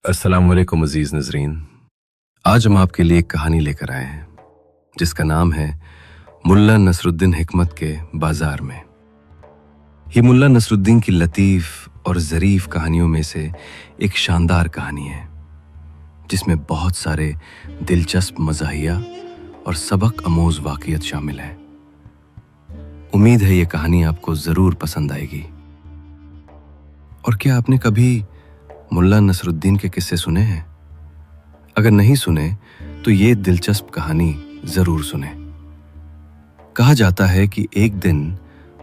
अस्सलाम वालेकुम अजीज नजरीन। आज हम आपके लिए एक कहानी लेकर आए हैं जिसका नाम है मुल्ला नसरुद्दीन हिकमत के बाजार में। ये मुल्ला नसरुद्दीन की लतीफ और ज़रीफ कहानियों में से एक शानदार कहानी है जिसमें बहुत सारे दिलचस्प मज़ाहिया और सबक अमोज़ वाक़ियत शामिल है। उम्मीद है ये कहानी आपको ज़रूर पसंद आएगी। और क्या आपने कभी मुल्ला नसरुद्दीन के किस्से सुने हैं? अगर नहीं सुने तो ये दिलचस्प कहानी जरूर सुने। कहा जाता है कि एक दिन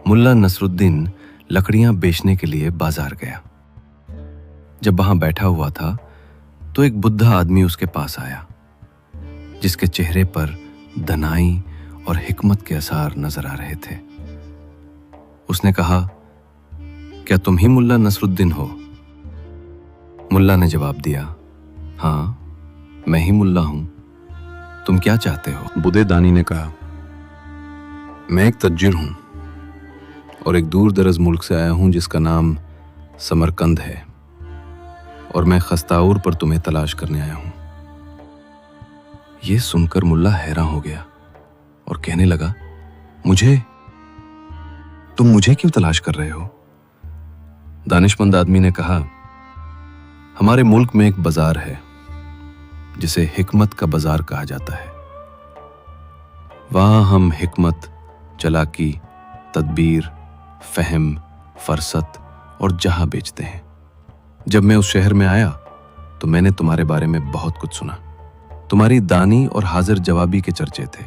मुल्ला नसरुद्दीन लकड़ियां बेचने के लिए बाजार गया। जब वहां बैठा हुआ था तो एक बुद्धा आदमी उसके पास आया जिसके चेहरे पर दनाई और हिकमत के असर नजर आ रहे थे। उसने कहा, क्या तुम ही मुल्ला नसरुद्दीन हो? मुल्ला ने जवाब दिया, हाँ मैं ही मुल्ला हूं। तुम क्या चाहते हो? बूढ़े दानी ने कहा, मैं एक तज्जिर हूं और एक दूर दराज मुल्क से आया हूं जिसका नाम समरकंद है, और मैं खस्ताउर पर तुम्हें तलाश करने आया हूं। यह सुनकर मुल्ला हैरान हो गया और कहने लगा, तुम मुझे क्यों तलाश कर रहे हो? दानिशमंद आदमी ने कहा, हमारे मुल्क में एक बाजार है जिसे हिकमत का बाजार कहा जाता है। वहां हम हिकमत, चालाकी, तदबीर, फहम, फरसत और जहां बेचते हैं। जब मैं उस शहर में आया तो मैंने तुम्हारे बारे में बहुत कुछ सुना। तुम्हारी दानी और हाजिर जवाबी के चर्चे थे।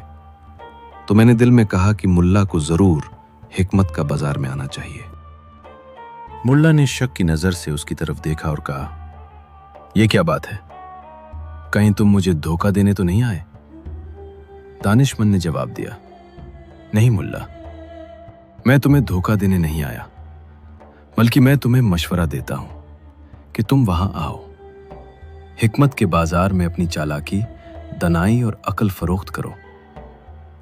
तो मैंने दिल में कहा कि मुल्ला को जरूर हिकमत का बाजार में आना चाहिए। मुल्ला ने शक की नजर से उसकी तरफ देखा और कहा, यह क्या बात है? कहीं तुम मुझे धोखा देने तो नहीं आए? दानिशमंद ने जवाब दिया, नहीं मुल्ला, मैं तुम्हें धोखा देने नहीं आया, बल्कि मैं तुम्हें मशवरा देता हूं कि तुम वहां आओ। हिकमत के बाजार में अपनी चालाकी, दनाई और अकल फरोख्त करो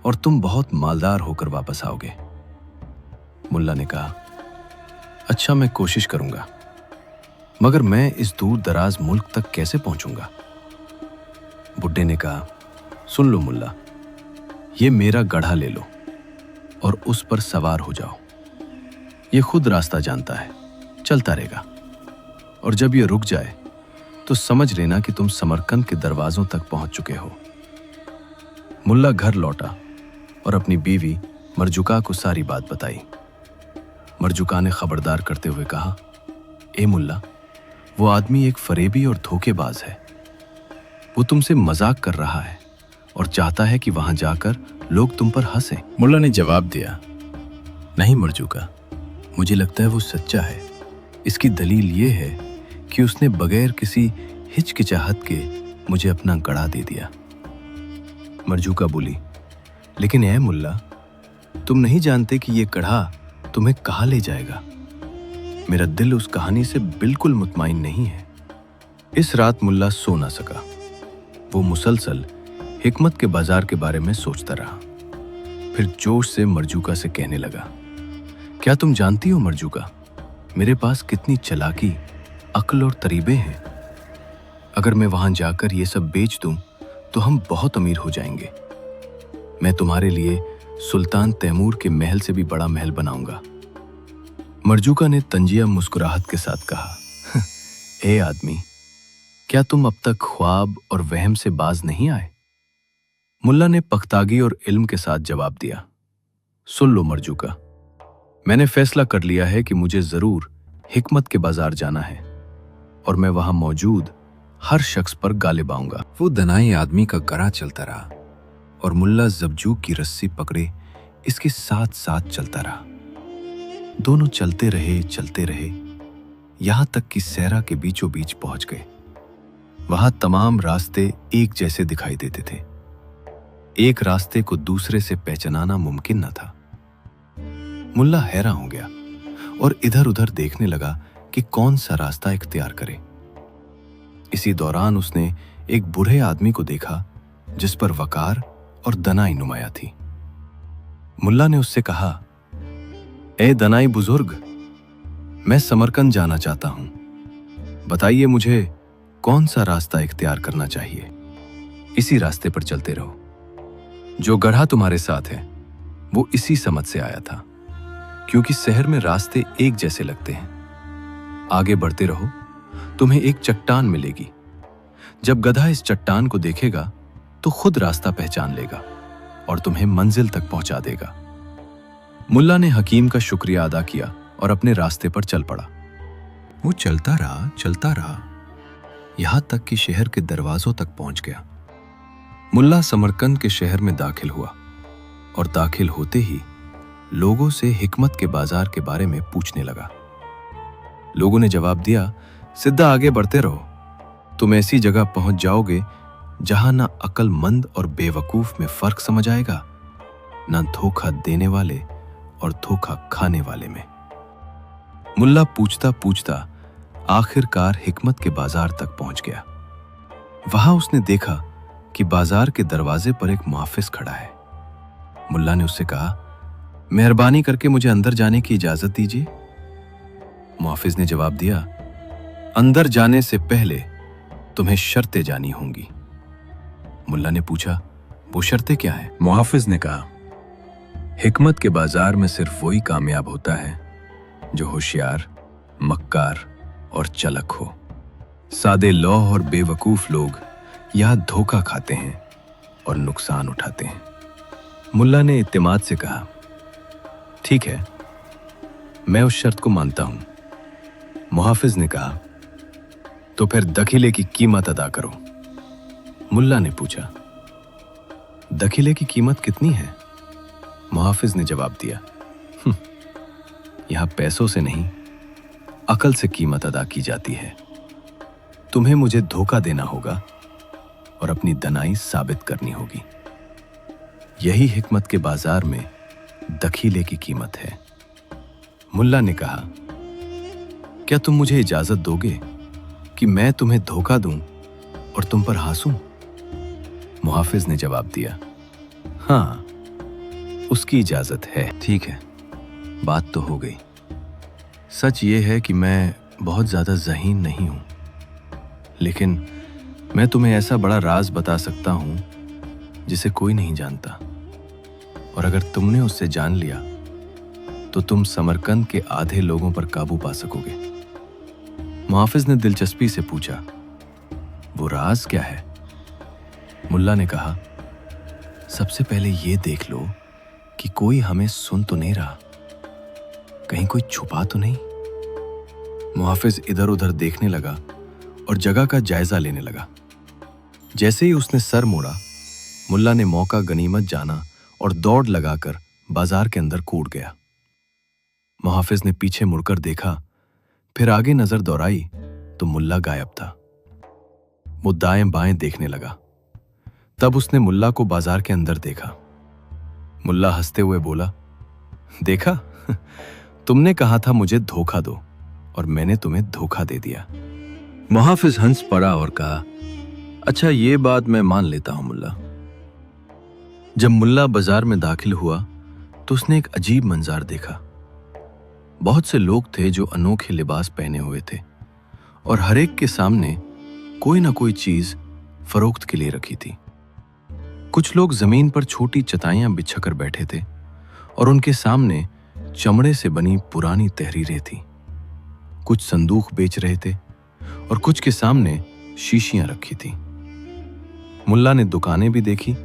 और तुम बहुत मालदार होकर वापस आओगे। मुल्ला ने कहा, अच्छा मैं कोशिश करूंगा, मगर मैं इस दूर दराज मुल्क तक कैसे पहुंचूंगा? बुड्ढे ने कहा, सुन लो मुल्ला, ये मेरा गधा ले लो और उस पर सवार हो जाओ। ये खुद रास्ता जानता है, चलता रहेगा, और जब ये रुक जाए तो समझ लेना कि तुम समरकंद के दरवाजों तक पहुंच चुके हो। मुल्ला घर लौटा और अपनी बीवी मरजुका को सारी बात बताई। मरजुका ने खबरदार करते हुए कहा, ए मुल्ला, वो आदमी एक फरेबी और धोखेबाज है। वो तुमसे मजाक कर रहा है और चाहता है कि वहां जाकर लोग तुम पर हंसें। मुल्ला ने जवाब दिया, नहीं मरजुका, मुझे लगता है वो सच्चा है। इसकी दलील ये है कि उसने बगैर किसी हिचकिचाहट के मुझे अपना गड़ा दे दिया। मरजुका बोली, लेकिन ऐ मुल्ला, तुम नहीं जानते कि ये कढ़ा तुम्हें कहाँ ले जाएगा। मेरा दिल उस कहानी से बिल्कुल मुतमईन नहीं है। इस रात मुल्ला सो ना सका। वो मुसलसल हिकमत के बाजार के बारे में सोचता रहा। फिर जोश से मरजुका से कहने लगा, क्या तुम जानती हो मरजुका, मेरे पास कितनी चालाकी, अक्ल और तरीबे हैं। अगर मैं वहां जाकर ये सब बेच दूं तो हम बहुत अमीर हो जाएंगे। मैं तुम्हारे लिए सुल्तान तैमूर के महल से भी बड़ा महल बनाऊंगा। मरजुका ने तंजिया मुस्कुराहट के साथ कहा, ए आदमी, क्या तुम अब तक ख्वाब और वहम से बाज नहीं आए? मुल्ला ने पख्तागी और इल्म के साथ जवाब दिया, सुन लो मरजुका, मैंने फैसला कर लिया है कि मुझे जरूर हिकमत के बाजार जाना है और मैं वहां मौजूद हर शख्स पर गालिब आऊंगा। वो दनाई आदमी का गरा चलता रहा और मुल्ला जबजूक की रस्सी पकड़े इसके साथ साथ चलता रहा। दोनों चलते रहे, यहां तक कि सहरा के बीचों बीच पहुंच गए। वहां तमाम रास्ते एक जैसे दिखाई देते थे। एक रास्ते को दूसरे से पहचानना मुमकिन न था। मुल्ला हैरान हो गया और इधर उधर देखने लगा कि कौन सा रास्ता इख्तियार करे। इसी दौरान उसने एक बूढ़े आदमी को देखा जिस पर वकार और दनाई नुमाया थी। मुल्ला ने उससे कहा, ए दनाई बुजुर्ग, मैं समरकंद जाना चाहता हूं। बताइए मुझे कौन सा रास्ता इख्तियार करना चाहिए। इसी रास्ते पर चलते रहो। जो गधा तुम्हारे साथ है वो इसी समझ से आया था, क्योंकि शहर में रास्ते एक जैसे लगते हैं। आगे बढ़ते रहो, तुम्हें एक चट्टान मिलेगी। जब गधा इस चट्टान को देखेगा तो खुद रास्ता पहचान लेगा और तुम्हें मंजिल तक पहुंचा देगा। मुल्ला ने हकीम का शुक्रिया अदा किया और अपने रास्ते पर चल पड़ा। वो चलता रहा, यहां तक कि शहर के दरवाजों तक पहुंच गया। मुल्ला समरकंद के शहर में दाखिल हुआ और दाखिल होते ही लोगों से हिकमत के बाजार के बारे में पूछने लगा। लोगों ने जवाब दिया, सीधा आगे बढ़ते रहो, तुम ऐसी जगह पहुंच जाओगे जहां ना अक्लमंद और बेवकूफ में फर्क समझ आएगा, ना धोखा देने वाले और धोखा खाने वाले में। मुल्ला पूछता पूछता आखिरकार हिकमत के बाजार तक पहुंच गया। वहां उसने देखा कि बाजार के दरवाजे पर एक मुहाफिज खड़ा है। मुल्ला ने उससे कहा, मेहरबानी करके मुझे अंदर जाने की इजाजत दीजिए। मुहाफिज ने जवाब दिया, अंदर जाने से पहले तुम्हें शर्तें जानी होंगी। मुल्ला ने पूछा, वो शर्तें क्या है? मुहाफिज ने कहा, हिकमत के बाजार में सिर्फ वही कामयाब होता है जो होशियार, मक्कार और चलक हो। सादे लौह और बेवकूफ लोग यहां धोखा खाते हैं और नुकसान उठाते हैं। मुल्ला ने इत्तेमाद से कहा, ठीक है, मैं उस शर्त को मानता हूं। मुहाफिज ने कहा, तो फिर दखिले की कीमत अदा करो। मुल्ला ने पूछा, दखिले की कीमत कितनी है? मुहाफिज ने जवाब दिया, यहां पैसों से नहीं, अकल से कीमत अदा की जाती है। तुम्हें मुझे धोखा देना होगा और अपनी दनाई साबित करनी होगी। यही हिकमत के बाजार में दखीले की कीमत है। मुल्ला ने कहा, क्या तुम मुझे इजाजत दोगे कि मैं तुम्हें धोखा दूं और तुम पर हंसूं? मुहाफिज ने जवाब दिया, हाँ, उसकी इजाजत है। ठीक है, बात तो हो गई। सच ये है कि मैं बहुत ज्यादा ज़हीन नहीं हूं, लेकिन मैं तुम्हें ऐसा बड़ा राज बता सकता हूं जिसे कोई नहीं जानता, और अगर तुमने उससे जान लिया तो तुम समरकंद के आधे लोगों पर काबू पा सकोगे। मुहाफिज ने दिलचस्पी से पूछा, वो राज क्या है? मुल्ला ने कहा, सबसे पहले ये देख लो कि कोई हमें सुन तो नहीं रहा, कहीं कोई छुपा तो नहीं। मुहाफिज इधर उधर देखने लगा और जगह का जायजा लेने लगा। जैसे ही उसने सर मोड़ा, मुल्ला ने मौका गनीमत जाना और दौड़ लगाकर बाजार के अंदर कूद गया। मुहाफिज ने पीछे मुड़कर देखा, फिर आगे नजर दौड़ाई तो मुल्ला गायब था। वो दाएं बाएं देखने लगा। तब उसने मुल्ला को बाजार के अंदर देखा। मुल्ला हंसते हुए बोला, देखा, तुमने कहा था मुझे धोखा दो और मैंने तुम्हें धोखा दे दिया। मुहाफिज हंस पड़ा और कहा, अच्छा, ये बात मैं मान लेता हूं मुल्ला। जब मुल्ला बाजार में दाखिल हुआ तो उसने एक अजीब मंजार देखा। बहुत से लोग थे जो अनोखे लिबास पहने हुए थे और हर एक के सामने कोई ना कोई चीज फरोख्त के लिए रखी थी। कुछ लोग जमीन पर छोटी चटाइयां बिछाकर बैठे थे और उनके सामने चमड़े से बनी पुरानी तहरीरें थी। कुछ संदूक बेच रहे थे और कुछ के सामने शीशियां रखी थी। मुल्ला ने दुकानें भी देखी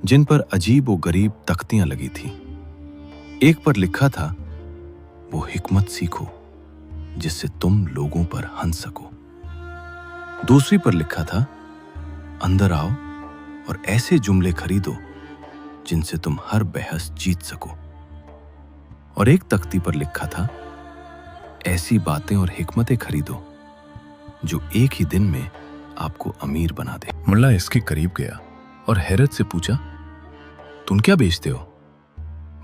जिन पर अजीब व गरीब तख्तियां लगी थी। एक पर लिखा था, वो हिकमत सीखो जिससे तुम लोगों पर हंस सको। दूसरी पर लिखा था, अंदर आओ और ऐसे जुमले खरीदो जिनसे तुम हर बहस जीत सको। और एक तख्ती पर लिखा था, ऐसी बातें और हिकमतें खरीदो जो एक ही दिन में आपको अमीर बना दे। मुल्ला इसके करीब गया और हैरत से पूछा, तुम क्या बेचते हो?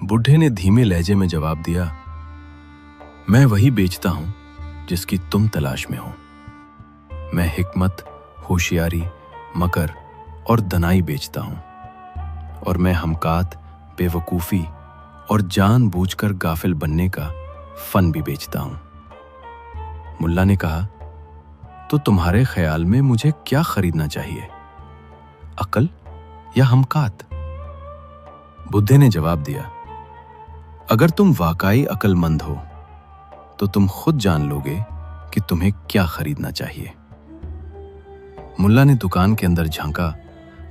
बुढ़े ने धीमे लहजे में जवाब दिया, मैं वही बेचता हूं जिसकी तुम तलाश में हो। मैं हिकमत, होशियारी, मकर और दनाई बेचता हूं, और मैं हमकात, बेवकूफ़ी और जानबूझकर गाफिल बनने का फन भी बेचता हूं। मुल्ला ने कहा, तो तुम्हारे ख्याल में मुझे क्या खरीदना चाहिए, अकल या हमकात? बुद्धे ने जवाब दिया, अगर तुम वाकई अक्लमंद हो तो तुम खुद जान लोगे कि तुम्हें क्या खरीदना चाहिए। मुल्ला ने दुकान के अंदर झांका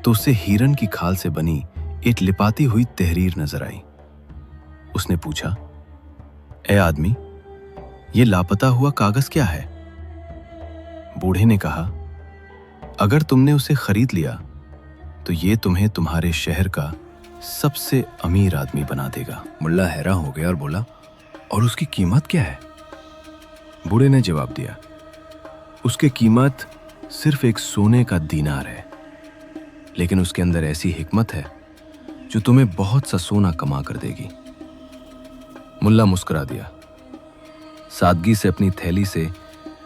तो उसे हिरन की खाल से बनी एक लिपाती हुई तहरीर नजर आई। उसने पूछा, ए आदमी, ये लापता हुआ कागज क्या है? बूढ़े ने कहा, अगर तुमने उसे खरीद लिया तो ये तुम्हें तुम्हारे शहर का सबसे अमीर आदमी बना देगा। मुल्ला हैरान हो गया और बोला, और उसकी कीमत क्या है? बूढ़े ने जवाब दिया, उसकी कीमत सिर्फ एक सोने का दीनार है, लेकिन उसके अंदर ऐसी हिकमत है जो तुम्हें बहुत सा सोना कमा कर देगी। मुल्ला मुस्कुरा दिया, सादगी से अपनी थैली से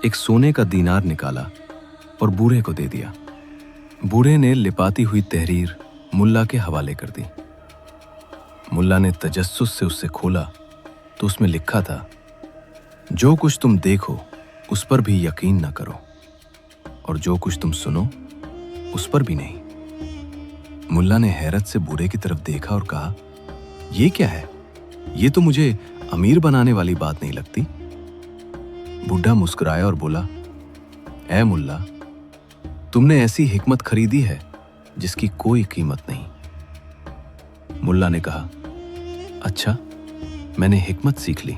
एक सोने का दीनार निकाला और बूढ़े को दे दिया। बूढ़े ने लिपाती हुई तहरीर मुल्ला के हवाले कर दी। मुल्ला ने तजस्सुस से उसे खोला तो उसमें लिखा था, जो कुछ तुम देखो उस पर भी यकीन न करो, और जो कुछ तुम सुनो उस पर भी नहीं। मुल्ला ने हैरत से बूढ़े की तरफ देखा और कहा, ये क्या है? ये तो मुझे अमीर बनाने वाली बात नहीं लगती। बूढ़ा मुस्कुराया और बोला, ऐ मुल्ला, तुमने ऐसी हिकमत खरीदी है जिसकी कोई कीमत नहीं। मुल्ला ने कहा, अच्छा, मैंने हिकमत सीख ली।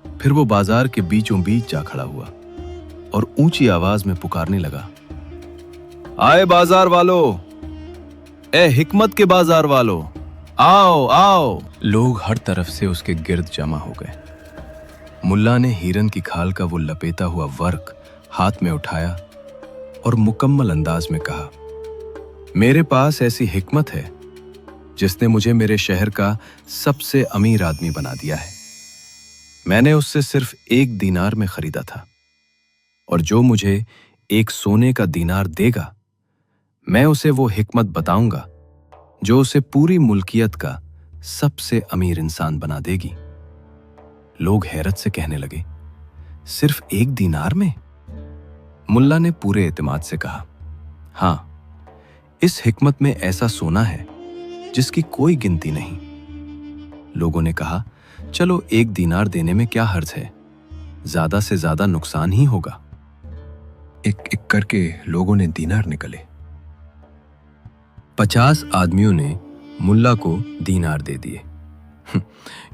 फिर वो बाजार के बीचों बीच जा खड़ा हुआ और ऊंची आवाज में पुकारने लगा, आए बाजार वालों, ए हिकमत के बाजार वालों, आओ आओ। लोग हर तरफ से उसके गिर्द जमा हो गए। मुल्ला ने हिरन की खाल का वो लपेटा हुआ वर्क हाथ में उठाया और मुकम्मल अंदाज में कहा, मेरे पास ऐसी हिकमत है जिसने मुझे मेरे शहर का सबसे अमीर आदमी बना दिया है। मैंने उससे सिर्फ एक दीनार में खरीदा था, और जो मुझे एक सोने का दीनार देगा, मैं उसे वो हिकमत बताऊंगा जो उसे पूरी मुल्कियत का सबसे अमीर इंसान बना देगी। लोग हैरत से कहने लगे, सिर्फ एक दीनार में? मुल्ला ने पूरे एतमाद से कहा, हां, इस हिकमत में ऐसा सोना है जिसकी कोई गिनती नहीं। लोगों ने कहा, चलो एक दीनार देने में क्या हर्ज है, ज्यादा से ज्यादा नुकसान ही होगा। एक एक करके लोगों ने दीनार निकले। 50 आदमियों ने मुल्ला को दीनार दे दिए।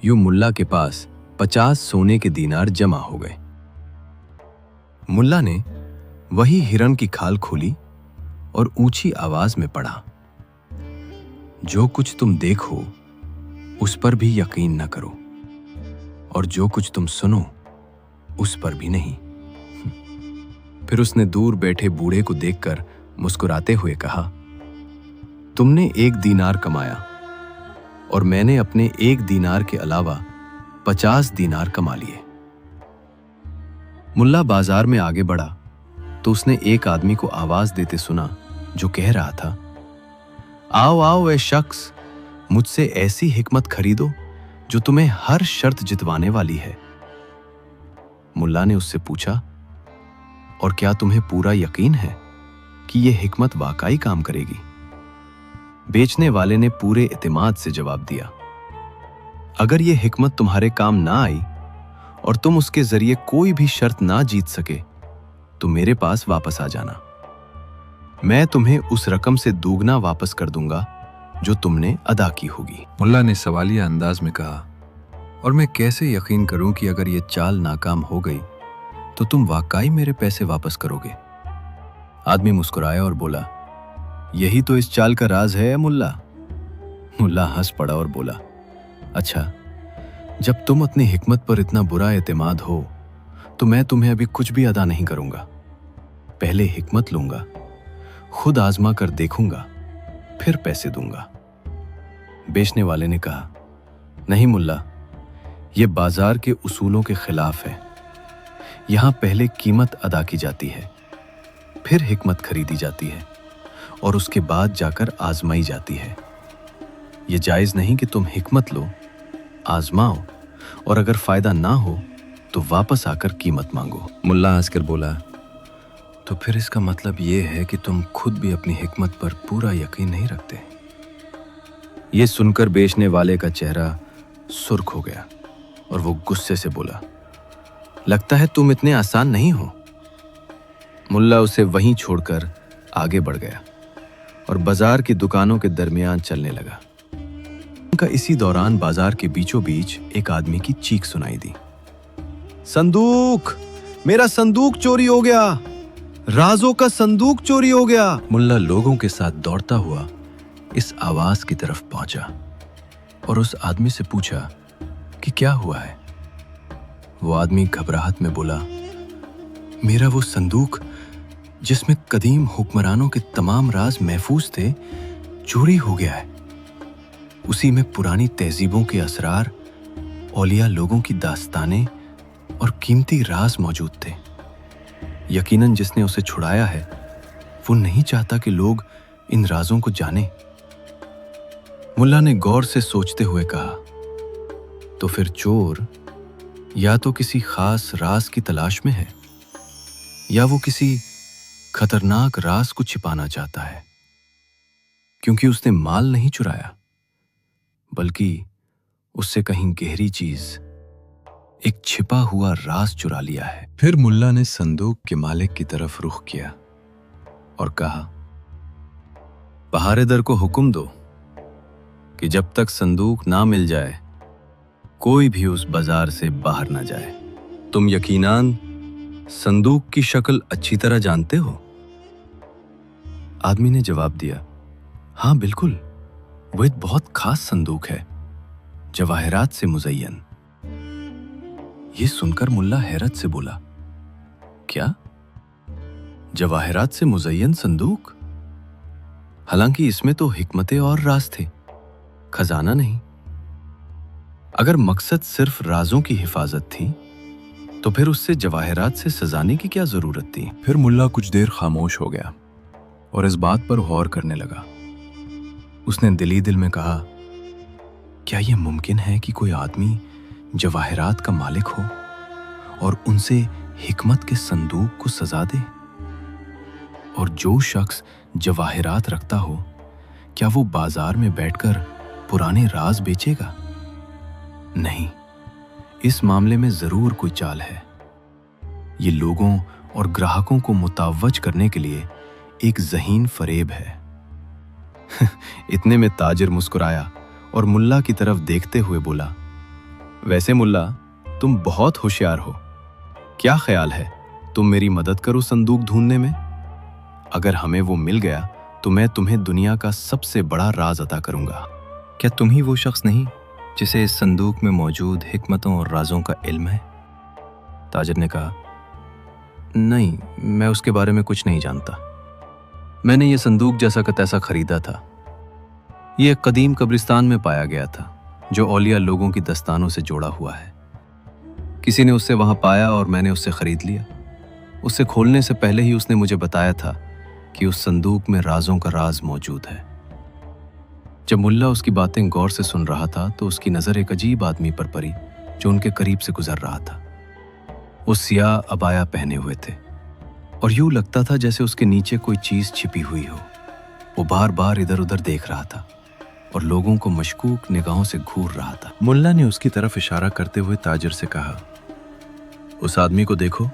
यूं मुल्ला के पास 50 सोने के दीनार जमा हो गए। मुल्ला ने वही हिरन की खाल खोली और ऊंची आवाज में पढ़ा, जो कुछ तुम देखो उस पर भी यकीन न करो, और जो कुछ तुम सुनो उस पर भी नहीं। फिर उसने दूर बैठे बूढ़े को देखकर मुस्कुराते हुए कहा, तुमने एक दीनार कमाया और मैंने अपने एक दीनार के अलावा 50 दीनार कमा लिए। मुल्ला बाजार में आगे बढ़ा तो उसने एक आदमी को आवाज देते सुना जो कह रहा था, आओ आओ ए शख्स, मुझसे ऐसी हिकमत खरीदो जो तुम्हें हर शर्त जितवाने वाली है। मुल्ला ने उससे पूछा, और क्या तुम्हें पूरा यकीन है कि यह हिकमत वाकई काम करेगी? बेचने वाले ने पूरे इत्मीनान से जवाब दिया, अगर यह हिकमत तुम्हारे काम ना आई और तुम उसके जरिए कोई भी शर्त ना जीत सके तो मेरे पास वापस आ जाना। मैं तुम्हें उस रकम से दोगुना वापस कर दूंगा जो तुमने अदा की होगी। मुल्ला ने सवालिया अंदाज में कहा, और मैं कैसे यकीन करूं कि अगर यह चाल नाकाम हो गई तो तुम वाकई मेरे पैसे वापस करोगे? आदमी मुस्कुराया और बोला, यही तो इस चाल का राज है मुल्ला। मुल्ला हंस पड़ा और बोला, अच्छा, जब तुम अपनी हिकमत पर इतना बुरा एतमाद हो तो मैं तुम्हें अभी कुछ भी अदा नहीं करूंगा। पहले हिकमत लूंगा, खुद आजमा कर देखूंगा, फिर पैसे दूंगा। बेचने वाले ने कहा, नहीं मुल्ला, यह बाजार के उसूलों के खिलाफ है। यहां पहले कीमत अदा की जाती है, फिर हिकमत खरीदी जाती है और उसके बाद जाकर आजमाई जाती है। यह जायज नहीं कि तुम हिकमत लो, आजमाओ, और अगर फायदा ना हो तो वापस आकर कीमत मांगो। मुल्ला हंसकर बोला, तो फिर इसका मतलब ये है कि तुम खुद भी अपनी हिकमत पर पूरा यकीन नहीं रखते। ये सुनकर बेचने वाले का चेहरा सुर्ख हो गया और वो गुस्से से बोला, लगता है तुम इतने आसान नहीं हो। मुल्ला उसे वहीं छोड़कर आगे बढ़ गया और बाजार की दुकानों के दरमियान चलने लगा। उनका इसी दौरान बाजार के बीचों बीच एक आदमी की चीख सुनाई दी, संदूक, मेरा संदूक चोरी हो गया, राजों का संदूक चोरी हो गया। मुल्ला लोगों के साथ दौड़ता हुआ इस आवाज की तरफ पहुंचा और उस आदमी से पूछा कि क्या हुआ है। वो आदमी घबराहट में बोला, मेरा वो संदूक जिसमें कदीम हुक्मरानों के तमाम राज महफूज थे, चोरी हो गया है। उसी में पुरानी तहजीबों के असरार, औलिया लोगों की दास्तानें और कीमती राज मौजूद थे। यकीनन जिसने उसे छुड़ाया है वो नहीं चाहता कि लोग इन राजों को जाने। मुल्ला ने गौर से सोचते हुए कहा, तो फिर चोर या तो किसी खास राज की तलाश में है या वो किसी खतरनाक राज को छिपाना चाहता है, क्योंकि उसने माल नहीं चुराया बल्कि उससे कहीं गहरी चीज, एक छिपा हुआ राज चुरा लिया है। फिर मुल्ला ने संदूक के मालिक की तरफ रुख किया और कहा, पहारेदार को हुक्म दो कि जब तक संदूक ना मिल जाए कोई भी उस बाजार से बाहर ना जाए। तुम यकीनन संदूक की शक्ल अच्छी तरह जानते हो? आदमी ने जवाब दिया, हाँ बिल्कुल, वो एक बहुत खास संदूक है, जवाहरात से मुज़य्यन। ये सुनकर मुल्ला हैरत से बोला, क्या जवाहरात से मुज़य्यन संदूक? हालांकि इसमें तो हिकमतें और राज थे, खजाना नहीं। अगर मकसद सिर्फ राजों की हिफाजत थी तो फिर उससे जवाहरात से सजाने की क्या जरूरत थी? फिर मुल्ला कुछ देर खामोश हो गया और इस बात पर गौर करने लगा। उसने दिली दिल में कहा, क्या यह मुमकिन है कि कोई आदमी जवाहरात का मालिक हो और उनसे हिकमत के संदूक को सजा दे? और जो शख्स जवाहरात रखता हो, क्या वो बाजार में बैठकर पुराने राज बेचेगा? नहीं, इस मामले में जरूर कोई चाल है। ये लोगों और ग्राहकों को मुतावज करने के लिए एक ज़हीन फरेब है। इतने में ताजिर मुस्कुराया और मुल्ला की तरफ देखते हुए बोला, वैसे मुल्ला, तुम बहुत होशियार हो। क्या ख्याल है तुम मेरी मदद करो संदूक ढूंढने में? अगर हमें वो मिल गया तो मैं तुम्हें दुनिया का सबसे बड़ा राज अता करूंगा। क्या तुम ही वो शख्स नहीं जिसे इस संदूक में मौजूद हिकमतों और राजों का इल्म है? ताजिर ने कहा, नहीं, मैं उसके बारे में कुछ नहीं जानता। मैंने ये संदूक जैसा का तैसा खरीदा था। ये एक कदीम कब्रिस्तान में पाया गया था जो औलिया लोगों की दस्तानों से जोड़ा हुआ है। किसी ने उससे वहां पाया और मैंने उससे खरीद लिया। उससे खोलने से पहले ही उसने मुझे बताया था कि उस संदूक में राजों का राज मौजूद है। जब मुल्ला उसकी बातें गौर से सुन रहा था तो उसकी नजर एक अजीब आदमी पर पड़ी जो उनके करीब से गुजर रहा था। वो सियाह अबाया पहने हुए थे और यूं लगता था जैसे उसके नीचे कोई चीज छिपी हुई हो। वो बार बार इधर उधर देख रहा था और लोगों को मशकूक निगाहों से घूर रहा था। मुल्ला ने उसकी तरफ इशारा करते हुए ताजिर से कहा, उस आदमी को देखो,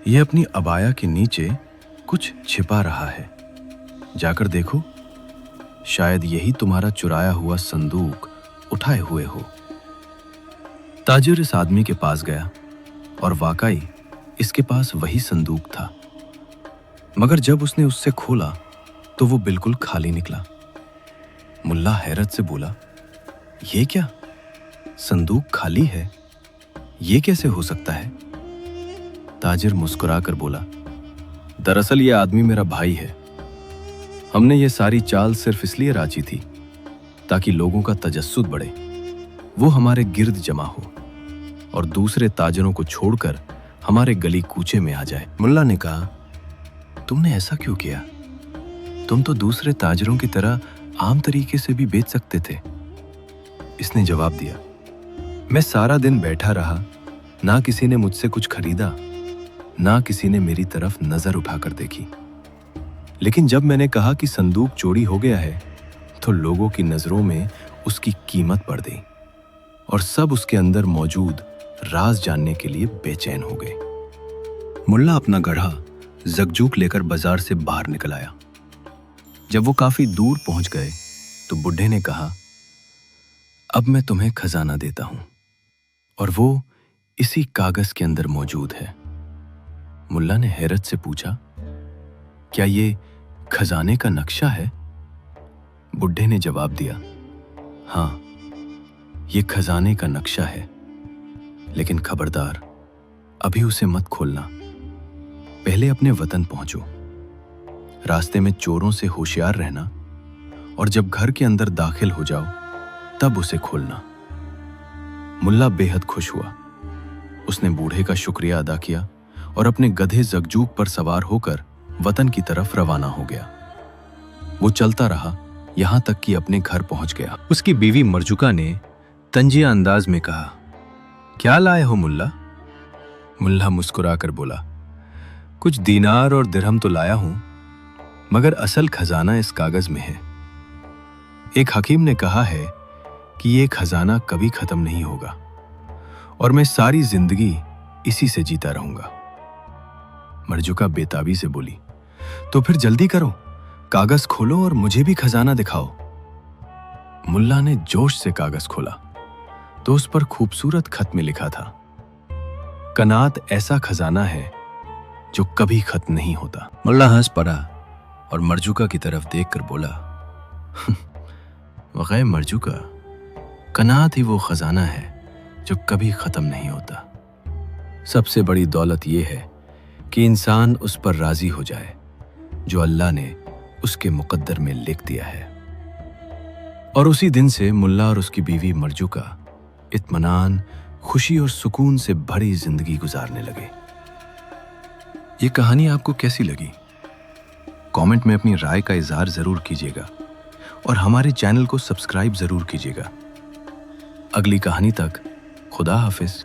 ये अपनी अबाया के नीचे कुछ छिपा रहा है। जाकर देखो, शायद यही तुम्हारा चुराया हुआ संदूक उठाए हुए हो। ताजिर इस आदमी के पास गया और वाकई इसके पास वही संदूक था, मगर जब उसने उससे खोला तो वो बिल्कुल खाली निकला। मुल्ला हैरत से बोला, ये क्या, संदूक खाली है? ये कैसे हो सकता है? ताजिर मुस्कुराकर बोला, दरअसल ये आदमी मेरा भाई है। हमने ये सारी चाल सिर्फ इसलिए राजी थी ताकि लोगों का तजस्सुस बढ़े, वो हमारे गिर्द जमा हो और दूसरे ताजिरों को छोड़कर हमारे गली कूचे में आ जाए। मुल्ला ने कहा, तुमने ऐसा क्यों किया? तुम तो दूसरे ताजिरों की तरह आम तरीके से भी बेच सकते थे। इसने जवाब दिया, मैं सारा दिन बैठा रहा, ना किसी ने मुझसे कुछ खरीदा, ना किसी ने मेरी तरफ नजर उठाकर देखी। लेकिन जब मैंने कहा कि संदूक चोरी हो गया है, तो लोगों की नजरों में उसकी कीमत बढ़ गई और सब उसके अंदर मौजूद राज जानने के लिए बेचैन हो गए। मुल्ला अपना गधा जगजूक लेकर बाजार से बाहर निकल आया। जब वो काफी दूर पहुंच गए तो बुढ़े ने कहा, अब मैं तुम्हें खजाना देता हूं और वो इसी कागज के अंदर मौजूद है। मुल्ला ने हैरत से पूछा, क्या ये खजाने का नक्शा है? बुढ़े ने जवाब दिया, हाँ, ये खजाने का नक्शा है, लेकिन खबरदार, अभी उसे मत खोलना। पहले अपने वतन पहुंचो, रास्ते में चोरों से होशियार रहना और जब घर के अंदर दाखिल हो जाओ तब उसे खोलना। मुल्ला बेहद खुश हुआ। उसने बूढ़े का शुक्रिया अदा किया और अपने गधे जगजूक पर सवार होकर वतन की तरफ रवाना हो गया। वो चलता रहा यहां तक कि अपने घर पहुंच गया। उसकी बीवी मरजुका ने तंजिया अंदाज में कहा, क्या लाए हो मुल्ला? मुल्ला मुस्कुराकर बोला, कुछ दीनार और दिरहम तो लाया हूं, मगर असल खजाना इस कागज में है। एक हकीम ने कहा है कि ये खजाना कभी खत्म नहीं होगा और मैं सारी जिंदगी इसी से जीता रहूंगा। मरजुका बेताबी से बोली, तो फिर जल्दी करो, कागज खोलो और मुझे भी खजाना दिखाओ। मुल्ला ने जोश से कागज खोला तो उस पर खूबसूरत खत में लिखा था, कनात ऐसा खजाना है जो कभी खत्म नहीं होता। मुल्ला हंस पड़ा और मरजुका की तरफ देखकर बोला, वग़ैर मरजुका, कनात ही वो खजाना है जो कभी खत्म नहीं होता। सबसे बड़ी दौलत यह है कि इंसान उस पर राजी हो जाए जो अल्लाह ने उसके मुकद्दर में लिख दिया है। और उसी दिन से मुल्ला और उसकी बीवी मरजुका इत्मीनान, खुशी और सुकून से भरी जिंदगी गुजारने लगे। ये कहानी आपको कैसी लगी? कमेंट में अपनी राय का इजहार जरूर कीजिएगा और हमारे चैनल को सब्सक्राइब जरूर कीजिएगा। अगली कहानी तक खुदा हाफिज।